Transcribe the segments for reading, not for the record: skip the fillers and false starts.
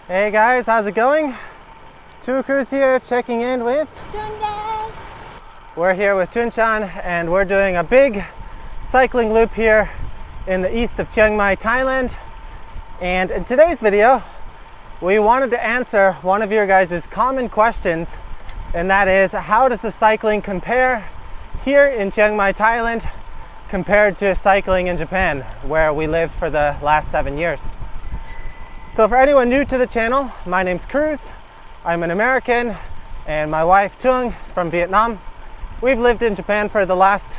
Hey guys, how's it going? Tour Cruise here, checking in with Sunday. We're here with Chunchan and we're doing a big cycling loop here in the east of Chiang Mai, Thailand. And in today's video, we wanted to answer one of your guys' common questions, and that is, how does the cycling compare here in Chiang Mai, Thailand compared to cycling in Japan, where we lived for the last 7 years? So for anyone new to the channel, my name's Cruz. I'm an American and my wife Tung is from Vietnam. We've lived in Japan for the last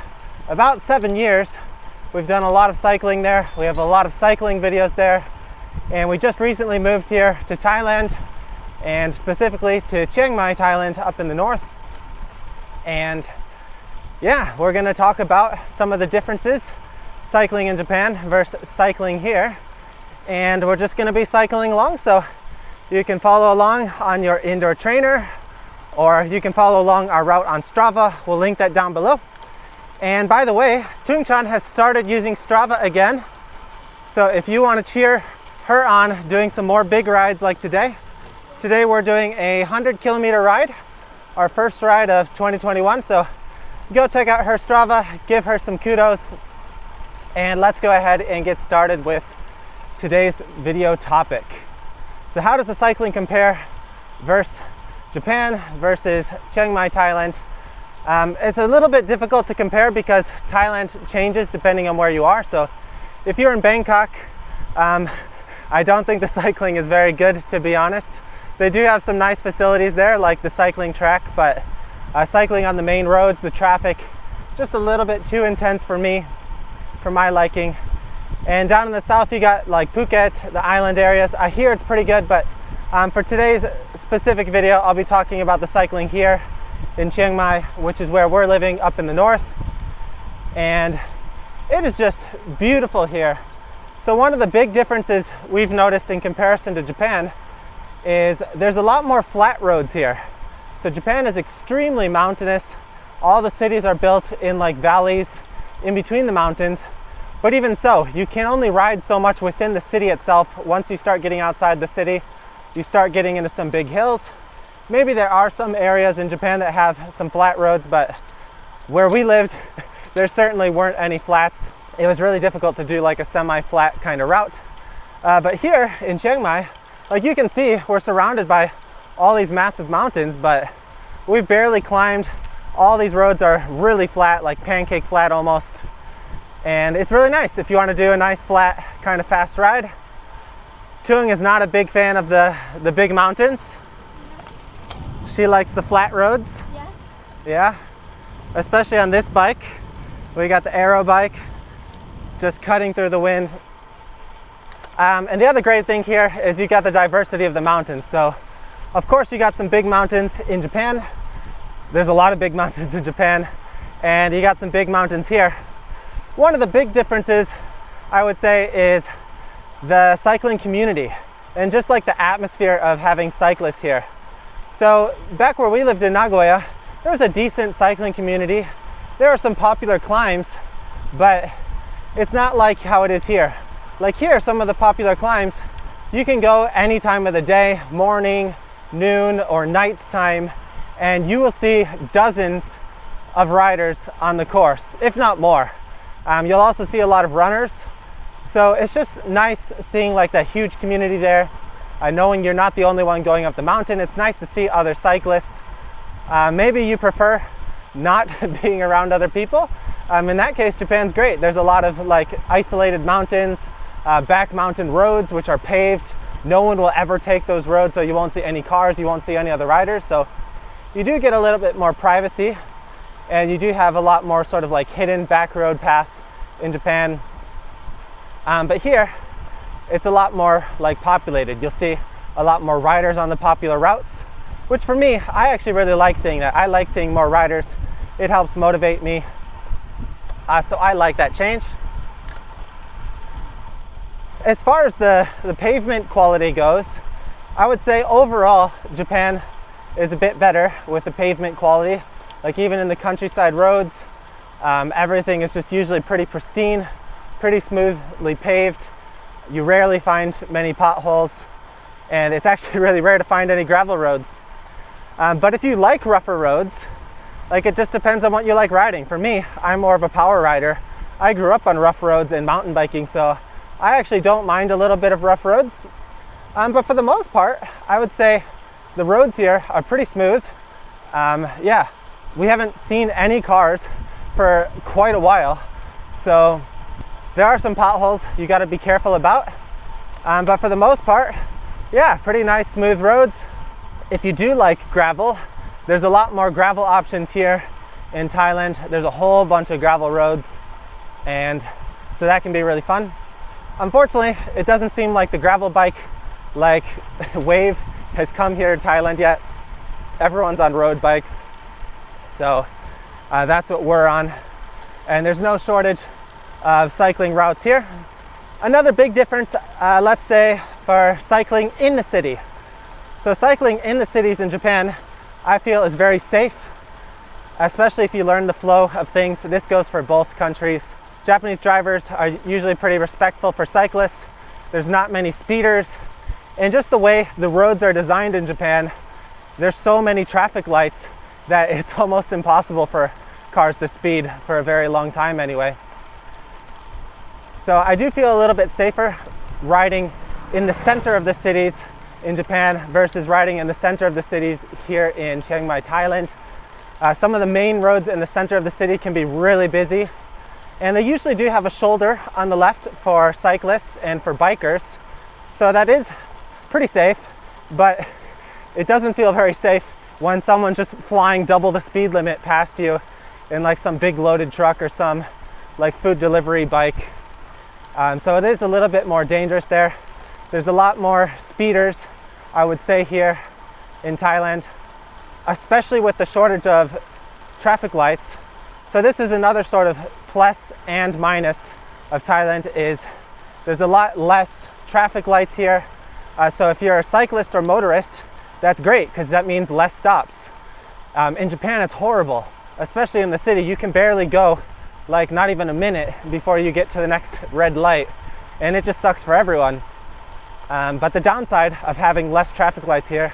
about 7 years. We've done a lot of cycling there. We have a lot of cycling videos there. And we just recently moved here to Thailand, and specifically to Chiang Mai, Thailand, up in the north. And yeah, we're gonna talk about some of the differences cycling in Japan versus cycling here. And we're just gonna be cycling along, so you can follow along on your indoor trainer, or you can follow along our route on Strava. We'll link that down below. And by the way, Tung Chan has started using Strava again. So if you wanna cheer her on doing some more big rides like today. Today we're doing a 100-kilometer ride, our first ride of 2021. So go check out her Strava, give her some kudos, and let's go ahead and get started with today's video topic. So how does the cycling compare versus Japan versus Chiang Mai, Thailand? It's a little bit difficult to compare because Thailand changes depending on where you are. So if you're in Bangkok, I don't think the cycling is very good, to be honest. They do have some nice facilities there, like the cycling track, but cycling on the main roads, the traffic, just a little bit too intense for me, for my liking. And down in the south, you got like Phuket, the island areas. I hear it's pretty good, but for today's specific video, I'll be talking about the cycling here in Chiang Mai, which is where we're living up in the north. And it is just beautiful here. So one of the big differences we've noticed in comparison to Japan is there's a lot more flat roads here. So Japan is extremely mountainous. All the cities are built in like valleys in between the mountains. But even so, you can only ride so much within the city itself. Once you start getting outside the city, you start getting into some big hills. Maybe there are some areas in Japan that have some flat roads, but where we lived, there certainly weren't any flats. It was really difficult to do like a semi-flat kind of route. But here in Chiang Mai, like you can see, we're surrounded by all these massive mountains, but we've barely climbed. All these roads are really flat, like pancake flat almost. And it's really nice if you want to do a nice flat kind of fast ride. Tung is not a big fan of the big mountains. She likes the flat roads. Yeah, especially on this bike. We got the aero bike, just cutting through the wind. And the other great thing here is you got the diversity of the mountains. So of course you got some big mountains in Japan. There's a lot of big mountains in Japan, and you got some big mountains here. One of the big differences, I would say, is the cycling community and just like the atmosphere of having cyclists here. So back where we lived in Nagoya, there was a decent cycling community. There are some popular climbs, but it's not like how it is here. Like here, some of the popular climbs, you can go any time of the day, morning, noon, or night time, and you will see dozens of riders on the course, if not more. You'll also see a lot of runners. So it's just nice seeing like that huge community there, knowing you're not the only one going up the mountain. It's nice to see other cyclists. Maybe you prefer not being around other people. In that case, Japan's great. There's a lot of like isolated mountains, back mountain roads, which are paved. No one will ever take those roads, so you won't see any cars, you won't see any other riders. So you do get a little bit more privacy, and you do have a lot more sort of like hidden back road paths in Japan. But here, it's a lot more like populated. You'll see a lot more riders on the popular routes, which for me, I actually really like seeing that. I like seeing more riders. It helps motivate me. So I like that change. As far as the pavement quality goes, I would say overall, Japan is a bit better with the pavement quality. Like even in the countryside roads, everything is just usually pretty pristine, pretty smoothly paved. You rarely find many potholes. and it's actually really rare to find any gravel roads. But if you like rougher roads, like, it just depends on what you like riding. For me, I'm more of a power rider. I grew up on rough roads and mountain biking, so I actually don't mind a little bit of rough roads. But for the most part, I would say the roads here are pretty smooth. Yeah, we haven't seen any cars for quite a while, so there are some potholes you got to be careful about. But for the most part, yeah, pretty nice smooth roads. If you do like gravel, there's a lot more gravel options here in Thailand. There's a whole bunch of gravel roads, and so that can be really fun. Unfortunately, it doesn't seem like the gravel bike wave has come here in Thailand yet. Everyone's on road bikes, so that's what we're on, and there's no shortage of cycling routes here. Another big difference, let's say, for cycling in the city. So cycling in the cities in Japan, I feel, is very safe, especially if you learn the flow of things. This goes for both countries. Japanese drivers are usually pretty respectful for cyclists. There's not many speeders, and just the way the roads are designed in Japan, there's so many traffic lights that it's almost impossible for cars to speed for a very long time anyway. So I do feel a little bit safer riding in the center of the cities in Japan versus riding in the center of the cities here in Chiang Mai, Thailand. Some of the main roads in the center of the city can be really busy, and they usually do have a shoulder on the left for cyclists and for bikers, so that is pretty safe. But it doesn't feel very safe when someone's just flying double the speed limit past you in like some big loaded truck or some like food delivery bike. So it is a little bit more dangerous there. There's a lot more speeders, I would say, here in Thailand, especially with the shortage of traffic lights. So this is another sort of plus and minus of Thailand, is there's a lot less traffic lights here. So if you're a cyclist or motorist, that's great, because that means less stops. In Japan, it's horrible, especially in the city. You can barely go like not even a minute before you get to the next red light, and it just sucks for everyone. But the downside of having less traffic lights here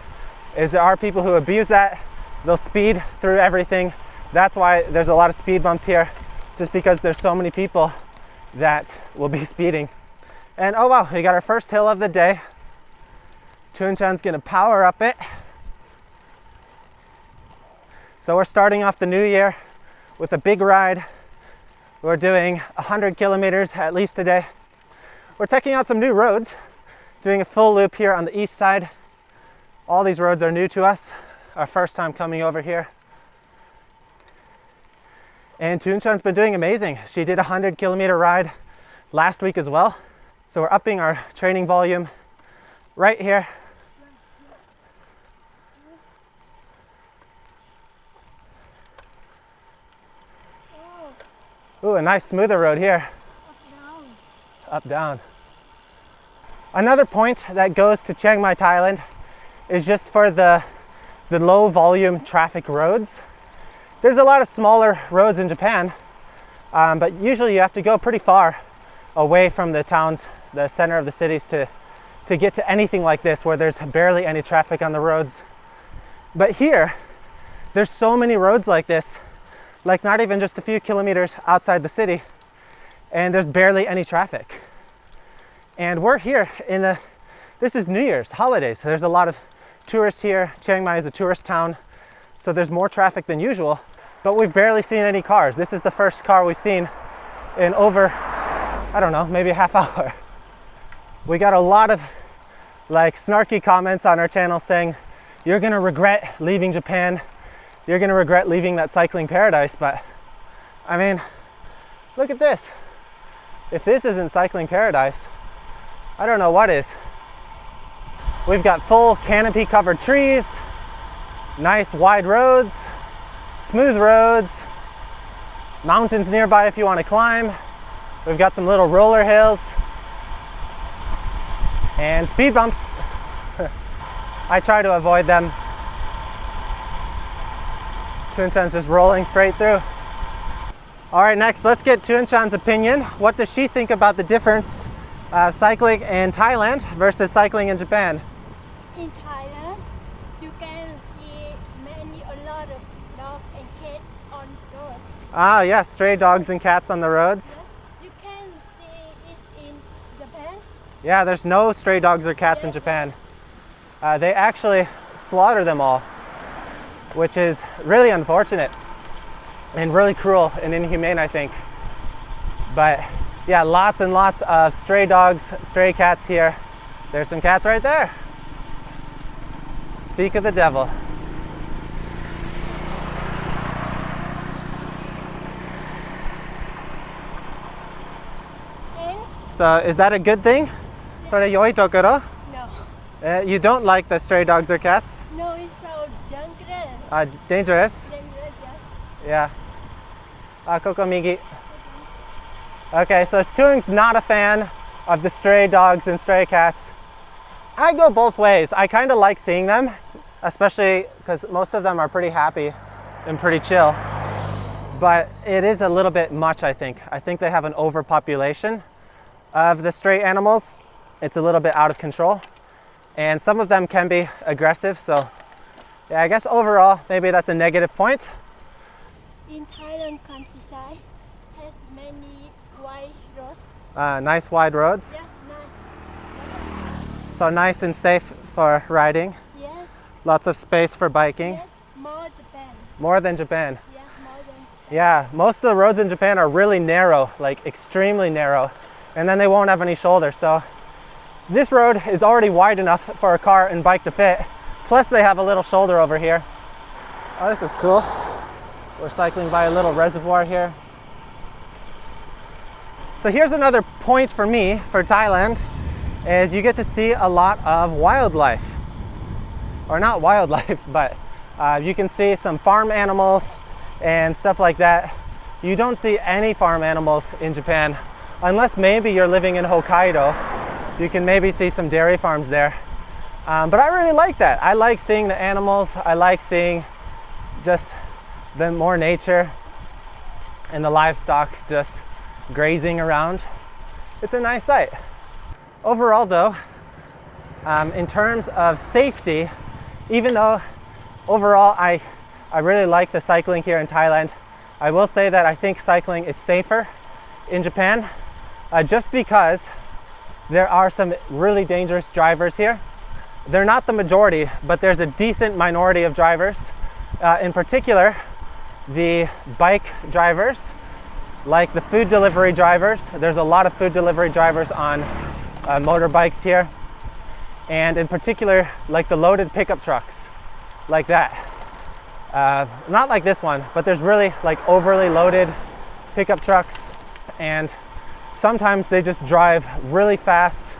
is there are people who abuse that. They'll speed through everything. That's why there's a lot of speed bumps here, just because there's so many people that will be speeding. And oh wow, we got our first hill of the day. Chunchan's gonna power up it. So we're starting off the new year with a big ride. We're doing 100 kilometers at least today. We're checking out some new roads, doing a full loop here on the east side. All these roads are new to us, our first time coming over here. And Chunchan's been doing amazing. She did a 100 kilometer ride last week as well. So we're upping our training volume right here. Ooh, a nice smoother road here. Up, down. Another point that goes to Chiang Mai, Thailand is just for the low volume traffic roads. There's a lot of smaller roads in Japan, but usually you have to go pretty far away from the towns, the center of the cities, to get to anything like this where there's barely any traffic on the roads. But here, there's so many roads like this, like not even just a few kilometers outside the city, and there's barely any traffic. And we're here this is New Year's holidays, so there's a lot of tourists here. Chiang Mai is a tourist town, so there's more traffic than usual, but we've barely seen any cars. This is the first car we've seen in over, I don't know, maybe a half hour. We got a lot of like snarky comments on our channel saying, you're gonna regret leaving Japan. You're gonna regret leaving that cycling paradise. But I mean, look at this. If this isn't cycling paradise, I don't know what is. We've got full canopy covered trees, nice wide roads, smooth roads, mountains nearby if you want to climb. We've got some little roller hills and speed bumps. I try to avoid them. Chunchan's just rolling straight through. All right, next let's get Chunchan's opinion. What does she think about the difference cycling in Thailand versus cycling in Japan? In Thailand, you can see a lot of dogs and cats on roads. Ah, yeah, stray dogs and cats on the roads. You can see it in Japan. Yeah, there's no stray dogs or cats in Japan. They actually slaughter them all, which is really unfortunate and really cruel and inhumane, I think. But yeah, lots and lots of stray dogs, stray cats here. There's some cats right there. Speak of the devil. And So is that a good thing? Sort of yoi tokoro? no, You don't like the stray dogs or cats? no, it's so dangerous. Dangerous? Dangerous, Yeah. yeah. Koko migi. Okay, so Tuing's not a fan of the stray dogs and stray cats. I go both ways. I kind of like seeing them, especially because most of them are pretty happy and pretty chill. But it is a little bit much, I think. I think they have an overpopulation of the stray animals. It's a little bit out of control. And some of them can be aggressive, so yeah, I guess overall, maybe that's a negative point. In Thailand countryside, has many wide roads. Nice wide roads. Yeah, nice. So nice and safe for riding. Yes, Lots of space for biking. yes, more Japan. More than Japan. Yeah, more than. Yeah, most of the roads in Japan are really narrow, like extremely narrow. And then they won't have any shoulder. So this road is already wide enough for a car and bike to fit. Plus they have a little shoulder over here. Oh, this is cool. We're cycling by a little reservoir here. So here's another point for me for Thailand is you get to see a lot of wildlife. Or not wildlife, but you can see some farm animals and stuff like that. You don't see any farm animals in Japan, unless maybe you're living in Hokkaido. You can maybe see some dairy farms there. But I really like that. I like seeing the animals. I like seeing just the more nature and the livestock just grazing around. It's a nice sight. Overall though, in terms of safety, even though overall I really like the cycling here in Thailand, I will say that I think cycling is safer in Japan just because there are some really dangerous drivers here. They're not the majority, but there's a decent minority of drivers. In particular, the bike drivers, like the food delivery drivers. There's a lot of food delivery drivers on motorbikes here. And in particular, like the loaded pickup trucks, like that. Not like this one, but there's really like overly loaded pickup trucks. And sometimes they just drive really fast,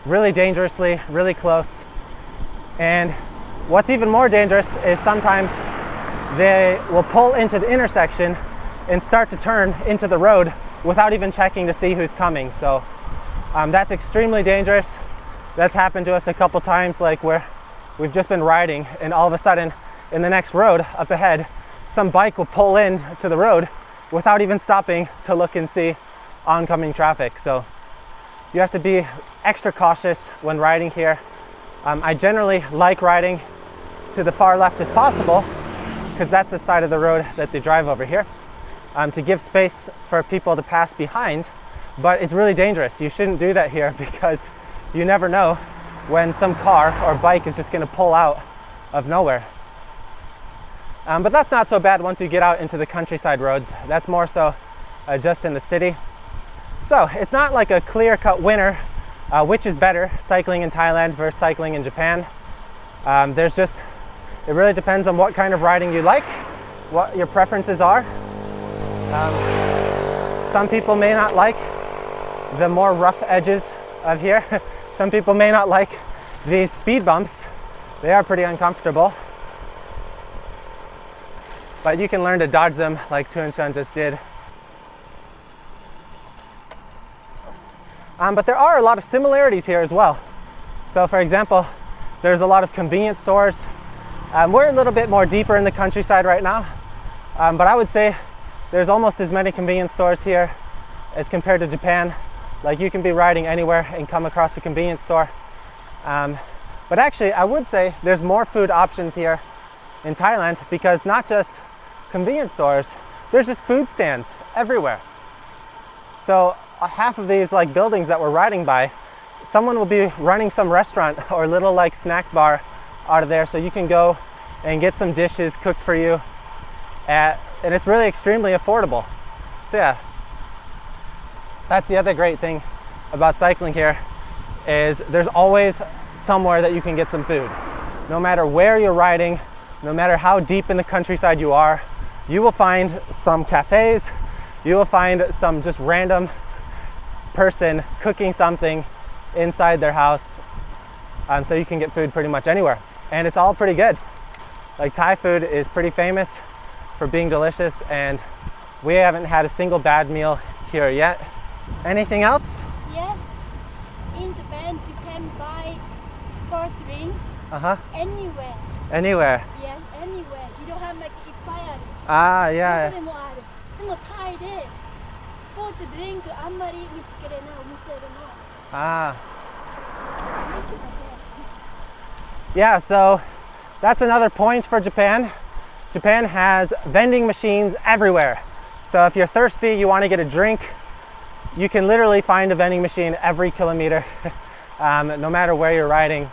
really dangerously, really close. And what's even more dangerous is sometimes they will pull into the intersection and start to turn into the road without even checking to see who's coming. So that's extremely dangerous. That's happened to us a couple times, like where we've just been riding and all of a sudden in the next road up ahead, some bike will pull in to the road without even stopping to look and see oncoming traffic. So you have to be extra cautious when riding here. I generally like riding to the far left as possible because that's the side of the road that they drive over here, to give space for people to pass behind. But it's really dangerous. You shouldn't do that here because you never know when some car or bike is just going to pull out of nowhere. But that's not so bad once you get out into the countryside roads. That's more so just in the city. So it's not like a clear-cut winner, which is better, cycling in Thailand versus cycling in Japan. It really depends on what kind of riding you like, what your preferences are. Some people may not like the more rough edges of here. Some people may not like these speed bumps. They are pretty uncomfortable. But you can learn to dodge them like Tuan-chan just did. But there are a lot of similarities here as well. So for example, there's a lot of convenience stores. We're a little bit more deeper in the countryside right now, but I would say there's almost as many convenience stores here as compared to Japan. Like you can be riding anywhere and come across a convenience store. But But actually, I would say there's more food options here in Thailand, because not just convenience stores, there's just food stands everywhere. So half of these like buildings that we're riding by, someone will be running some restaurant or little like snack bar out of there, so you can go and get some dishes cooked for you and it's really extremely affordable. So yeah, that's the other great thing about cycling here, is there's always somewhere that you can get some food. No matter where you're riding, no matter how deep in the countryside you are, you will find some cafes, you will find some just random person cooking something inside their house. So you can get food pretty much anywhere. And it's all pretty good. Like Thai food is pretty famous for being delicious, and we haven't had a single bad meal here yet. Anything else? Yes. In Japan, you can buy sport drink anywhere. Anywhere? Yes, anywhere. You don't have like expired. Ah, yeah. Nhưng mà Thai đấy, sport drink 아무리 미치게나 무슨 Ah. Yeah, so that's another point for Japan. Japan has vending machines everywhere. So if you're thirsty, you want to get a drink, you can literally find a vending machine every kilometer, no matter where you're riding.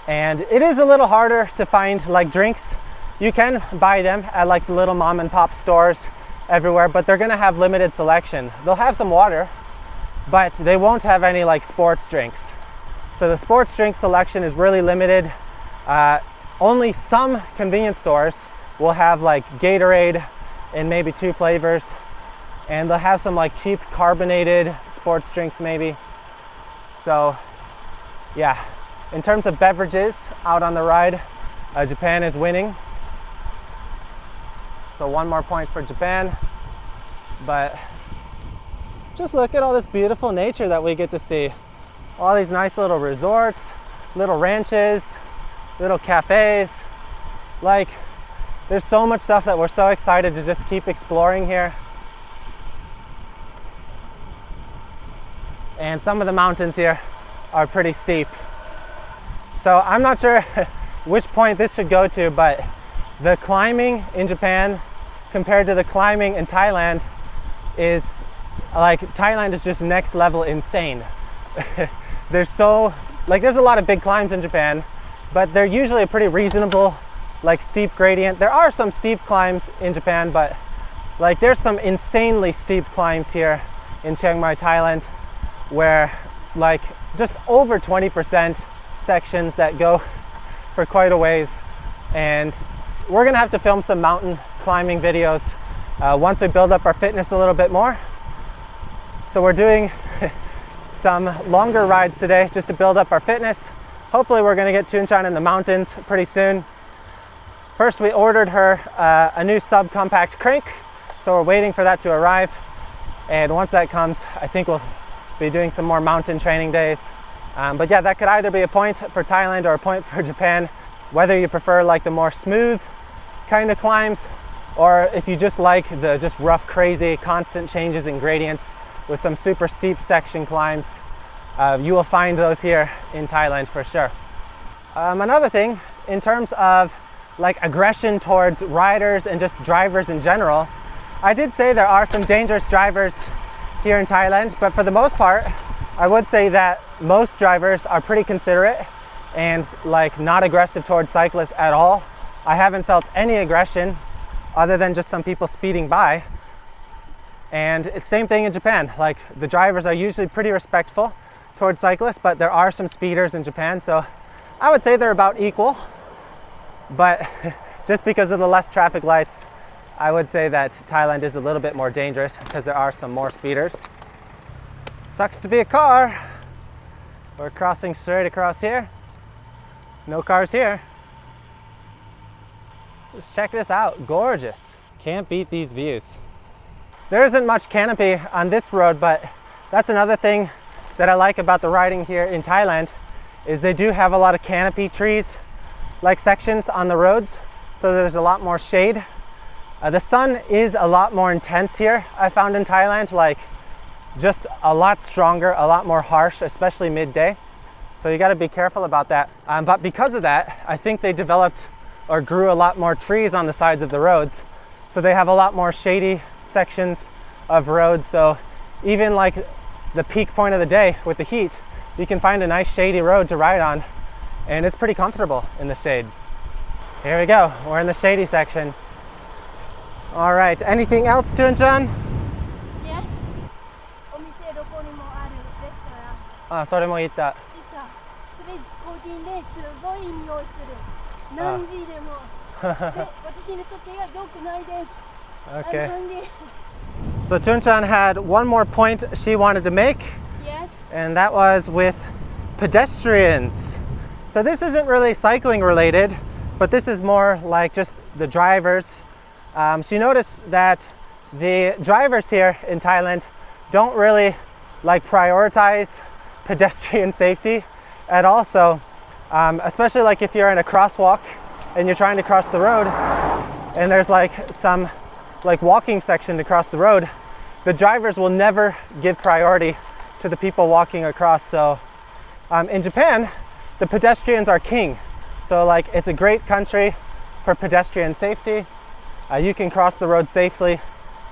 And it is a little harder to find like drinks. You can buy them at like the little mom and pop stores everywhere, but they're gonna have limited selection. They'll have some water, but they won't have any like sports drinks. So the sports drink selection is really limited. Only some convenience stores will have like Gatorade in maybe 2 flavors, and they'll have some like cheap carbonated sports drinks maybe. So yeah, in terms of beverages out on the ride, Japan is winning. So 1 more point for Japan. But just look at all this beautiful nature that we get to see. All these nice little resorts, little ranches, little cafes. Like, there's so much stuff that we're so excited to just keep exploring here. And some of the mountains here are pretty steep. So I'm not sure which point this should go to, but the climbing in Japan compared to the climbing in Thailand is like, Thailand is just next level insane. There's a lot of big climbs in Japan, but they're usually a pretty reasonable, like steep gradient. There are some steep climbs in Japan, but like there's some insanely steep climbs here in Chiang Mai, Thailand, where like just over 20% sections that go for quite a ways. And we're gonna have to film some mountain climbing videos once we build up our fitness a little bit more. So we're doing some longer rides today just to build up our fitness. Hopefully we're gonna get Tunchan in the mountains pretty soon. First, we ordered her a new subcompact crank, so we're waiting for that to arrive. And once that comes, I think we'll be doing some more mountain training days. But yeah, that could either be a point for Thailand or a point for Japan, whether you prefer like the more smooth kind of climbs, or if you just like the just rough, crazy, constant changes in gradients with some super steep section climbs. You will find those here in Thailand for sure. Another thing, in terms of like aggression towards riders and just drivers in general, I did say there are some dangerous drivers here in Thailand, but for the most part, I would say that most drivers are pretty considerate and like not aggressive towards cyclists at all. I haven't felt any aggression other than just some people speeding by. And it's the same thing in Japan. Like, the drivers are usually pretty respectful towards cyclists, but there are some speeders in Japan, so I would say they're about equal. But just because of the less traffic lights, I would say that Thailand is a little bit more dangerous because there are some more speeders. Sucks to be a car. We're crossing straight across here. No cars here. Just check this out, gorgeous. Can't beat these views. There isn't much canopy on this road, but that's another thing that I like about the riding here in Thailand, is they do have a lot of canopy trees like sections on the roads, so there's a lot more shade. The sun is a lot more intense here, I found in Thailand, like just a lot stronger, a lot more harsh, especially midday. So you got to be careful about that. But because of that, I think they developed or grew a lot more trees on the sides of the roads. So they have a lot more shady sections of roads. So even like the peak point of the day with the heat, you can find a nice shady road to ride on, and it's pretty comfortable in the shade. Here we go, we're in the shady section. All right, anything else, Chun-chan? Yes. お店どこにもあるレストラン。あ、それも言った。それ個人ですごい匂いする。何時でも。私にとっては良くないです。Okay. So Chun-chan had one more point she wanted to make. Yes. And that was with pedestrians. So this isn't really cycling related, but this is more like just the drivers. She noticed that the drivers here in Thailand don't really like prioritize pedestrian safety at all. So especially like if you're in a crosswalk and you're trying to cross the road and there's like some like walking section to cross the road, the drivers will never give priority to the people walking across. So in Japan, the pedestrians are king. So like it's a great country for pedestrian safety. You can cross the road safely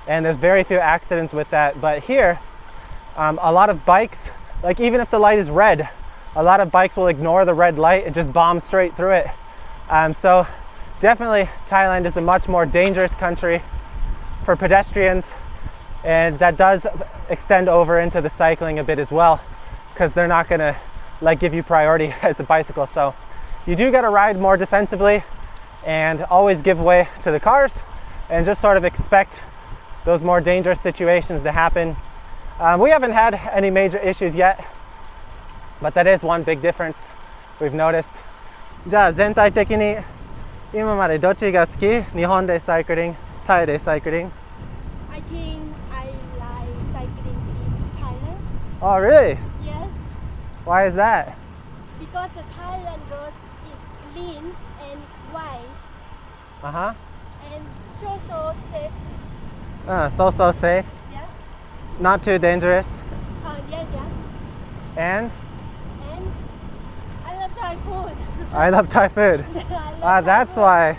and there's very few accidents with that. But here, a lot of bikes, like even if the light is red, a lot of bikes will ignore the red light and just bomb straight through it. So definitely Thailand is a much more dangerous country for pedestrians, and that does extend over into the cycling a bit as well, because they're not going to like give you priority as a bicycle. So you do got to ride more defensively and always give way to the cars and just sort of expect those more dangerous situations to happen. We haven't had any major issues yet, but that is one big difference we've noticed. じゃあ全体的に今までどっちが好き？日本でサイクリング、タイでサイクリング。 I think I like cycling in Thailand. Oh, really? Yes. Why is that? Because the Thailand road is clean and wide Uh-huh. and so safe. So safe, Yeah. not too dangerous. Yeah. And And I love Thai food. I love Thai food. I love Thai That's food. why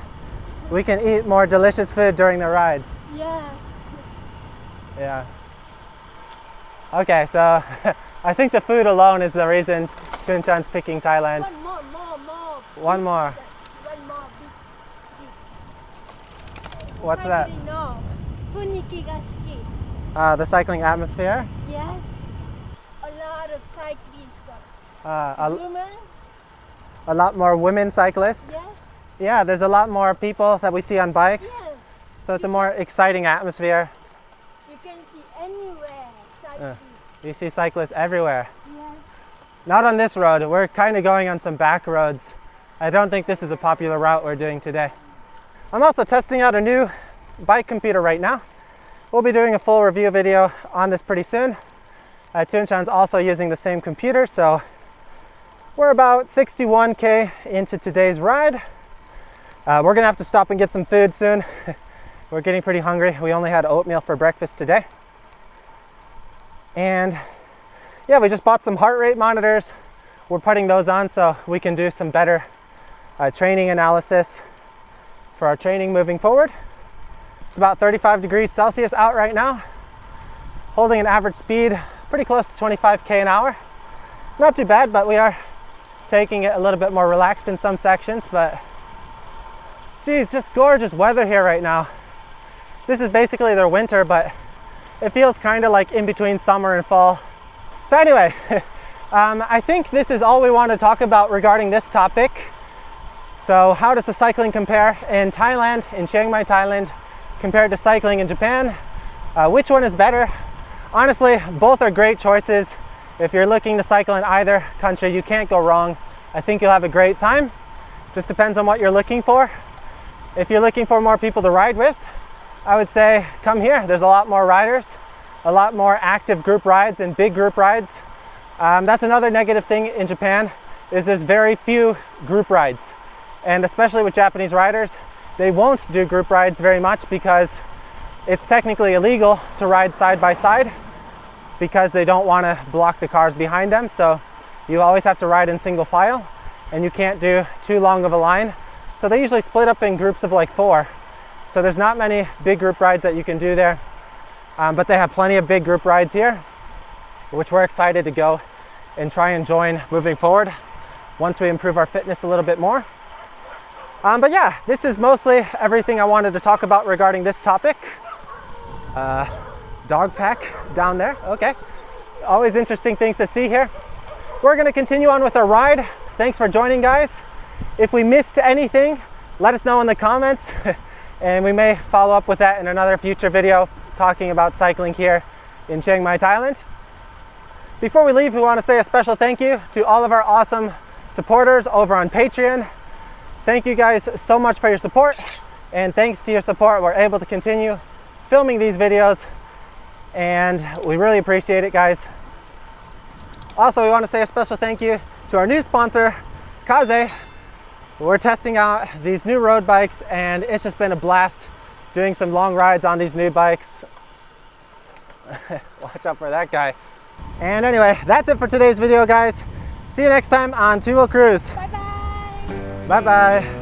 we can eat more delicious food during the rides. Yeah. Yeah. Okay, so I think the food alone is the reason Chun-chan's picking Thailand. One more. One more. One more. What's that? No. 雰囲気が好き. The cycling atmosphere. Yes. A lot of cyclists. A Women. lot more women cyclists. Yes. Yeah, there's a lot more people that we see on bikes. Yes. So it's a more exciting atmosphere. You can see anywhere cyclists. You see cyclists everywhere. Yes. Not on this road. We're kind of going on some back roads. I don't think this is a popular route we're doing today. I'm also testing out a new bike computer right now. We'll be doing a full review video on this pretty soon. Chun-chan's also using the same computer, so we're about 61K into today's ride. We're gonna have to stop and get some food soon. We're getting pretty hungry. We only had oatmeal for breakfast today. And yeah, we just bought some heart rate monitors. We're putting those on so we can do some better training analysis for our training moving forward. It's about 35 degrees Celsius out right now, holding an average speed pretty close to 25K an hour. Not too bad, but we are taking it a little bit more relaxed in some sections. But geez, just gorgeous weather here right now. This is basically their winter, but it feels kind of like in between summer and fall. So anyway, I think this is all we want to talk about regarding this topic. So how does the cycling compare in Thailand, in Chiang Mai, Thailand, compared to cycling in Japan? Which one is better? Honestly, both are great choices. If you're looking to cycle in either country, you can't go wrong. I think you'll have a great time. Just depends on what you're looking for. If you're looking for more people to ride with, I would say come here. There's a lot more riders, a lot more active group rides and big group rides. That's another negative thing in Japan, is there's very few group rides. And especially with Japanese riders, they won't do group rides very much because it's technically illegal to ride side by side because they don't want to block the cars behind them. So you always have to ride in single file and you can't do too long of a line. So they usually split up in groups of like 4. So there's not many big group rides that you can do there. But they have plenty of big group rides here, which we're excited to go and try and join moving forward once we improve our fitness a little bit more. But yeah, this is mostly everything I wanted to talk about regarding this topic. Dog pack down there, okay. Always interesting things to see here. We're gonna continue on with our ride. Thanks for joining, guys. If we missed anything, let us know in the comments and we may follow up with that in another future video talking about cycling here in Chiang Mai, Thailand. Before we leave, we want to say a special thank you to all of our awesome supporters over on Patreon. Thank you guys so much for your support, and thanks to your support we're able to continue filming these videos, and we really appreciate it, guys. Also, we want to say a special thank you to our new sponsor, Kaze. We're testing out these new road bikes and it's just been a blast doing some long rides on these new bikes. Watch out for that guy. And anyway, that's it for today's video, guys. See you next time on Two Wheel Cruise. Bye bye. Bye bye.